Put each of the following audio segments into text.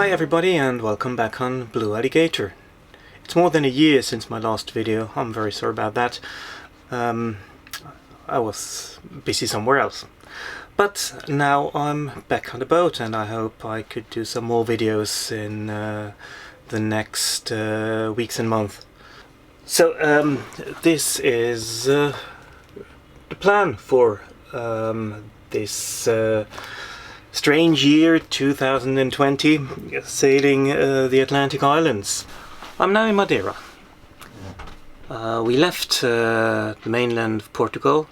Hi everybody and welcome back on Blue Alligator. It's more than a year since my last video. I'm very sorry about that. I was busy somewhere else. But now I'm back on the boat and I hope I could do some more videos in the next weeks and months. So this is the plan for this strange year 2020, sailing the Atlantic Islands. I'm now in Madeira. We left the mainland of Portugal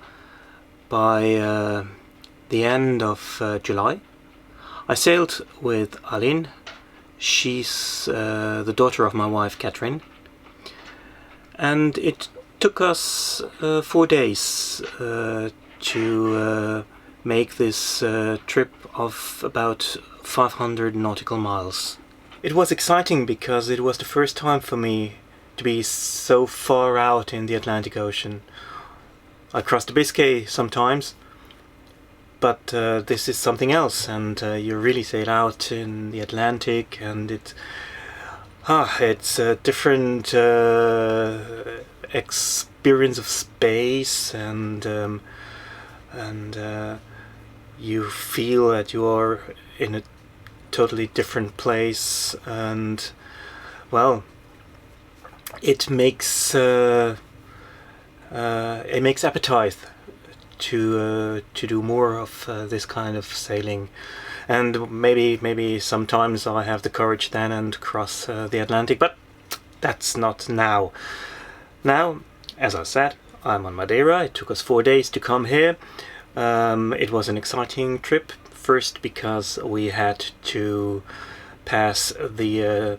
by the end of July. I sailed with Aline. She's the daughter of my wife Catherine, and it took us 4 days to make this trip of about 500 nautical miles. It was exciting because it was the first time for me to be so far out in the Atlantic Ocean. I crossed the Biscay sometimes, but this is something else, and you really sail out in the Atlantic, and it's a different experience of space, and you feel that you are in a totally different place, and well, it makes appetite to do more of this kind of sailing, and maybe sometimes I have the courage then and cross the Atlantic, but that's not now. Now, as I said, I'm on Madeira. It took us 4 days to come here. It was an exciting trip, first because we had to pass the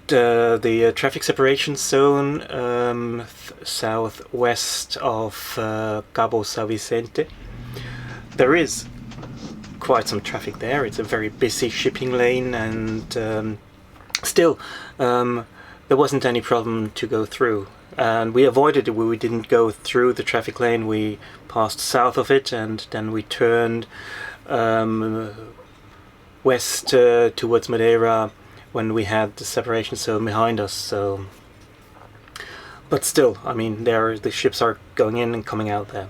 traffic separation zone southwest of Cabo São Vicente. There is quite some traffic there. It's a very busy shipping lane, and still there wasn't any problem to go through. And we avoided it. We didn't go through the traffic lane. We passed south of it, and then we turned west towards Madeira when we had the separation zone behind us. So, but still, I mean, the ships are going in and coming out there.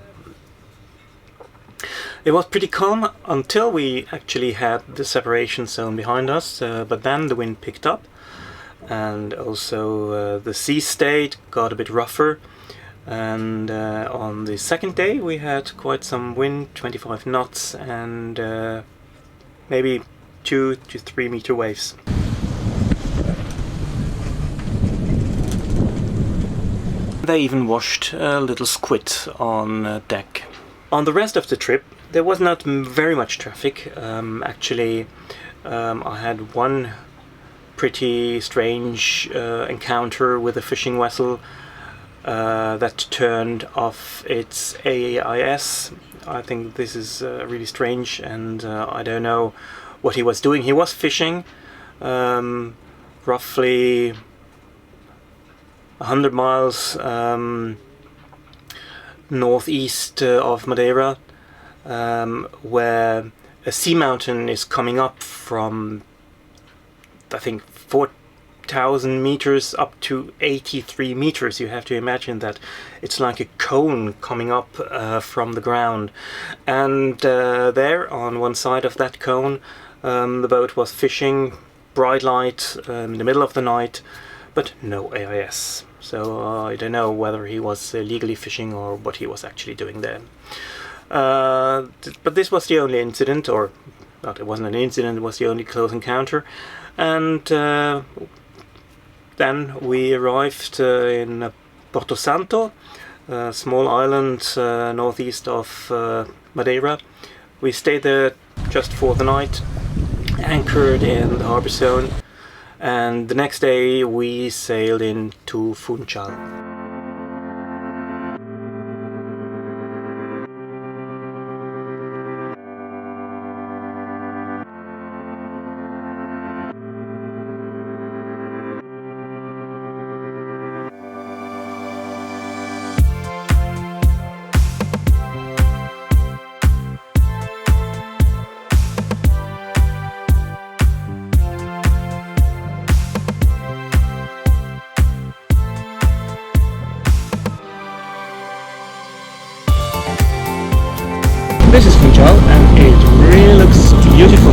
It was pretty calm until we actually had the separation zone behind us, but then the wind picked up. And also the sea state got a bit rougher, and on the second day we had quite some wind, 25 knots, and maybe 2 to 3 meter waves. They even washed a little squid on deck. On the rest of the trip there was not very much traffic. Actually, I had one pretty strange encounter with a fishing vessel that turned off its AIS. I think this is really strange, and I don't know what he was doing. He was fishing roughly 100 miles northeast of Madeira, where a sea mountain is coming up from, I think, 4,000 meters up to 83 meters. You have to imagine that it's like a cone coming up from the ground. And there, on one side of that cone, the boat was fishing, bright light, in the middle of the night, but no AIS. So I don't know whether he was illegally fishing or what he was actually doing there. But this was the only incident, or not, it wasn't an incident, it was the only close encounter. And then we arrived in Porto Santo, a small island northeast of Madeira. We stayed there just for the night, anchored in the harbour zone, and the next day we sailed into Funchal. beautiful.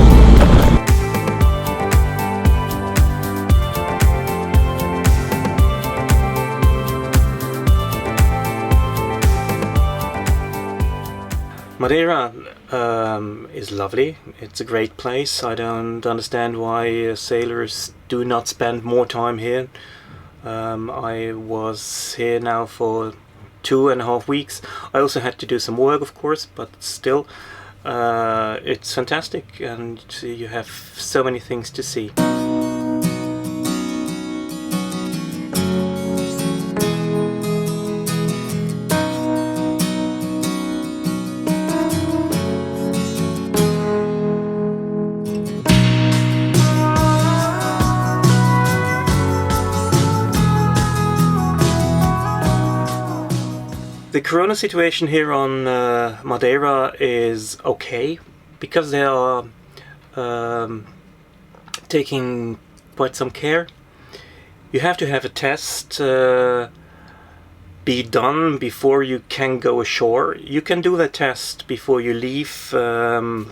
Madeira is lovely. It's a great place. I don't understand why sailors do not spend more time here. I was here now for 2.5 weeks. I also had to do some work, of course, but still, it's fantastic, and you have so many things to see. The corona situation here on Madeira is okay, because they are taking quite some care. You have to have a test be done before you can go ashore. You can do the test before you leave your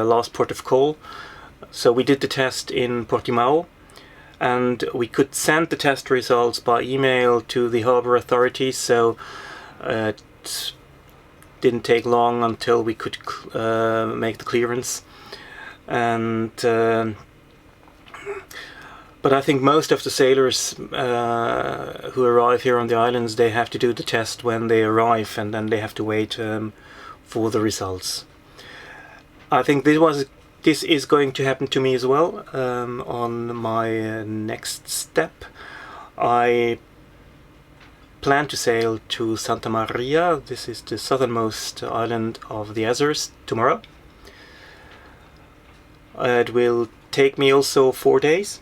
last port of call. So we did the test in Portimao, and we could send the test results by email to the harbour authorities, so it didn't take long until we could make the clearance. And but I think most of the sailors who arrive here on the islands, they have to do the test when they arrive, and then they have to wait for the results. I think this is going to happen to me as well. On my next step, I plan to sail to Santa Maria. This is the southernmost island of the Azores, tomorrow. It will take me also 4 days,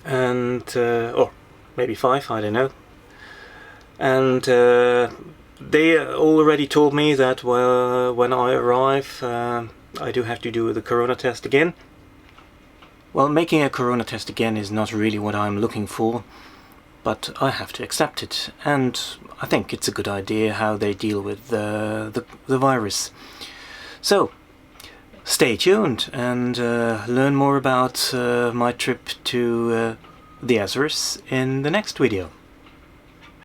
and or maybe 5, I don't know. And they already told me that when I arrive, I do have to do the corona test again. Well, making a corona test again is not really what I'm looking for, but I have to accept it, and I think it's a good idea how they deal with the virus. So, stay tuned and learn more about my trip to the Azores in the next video.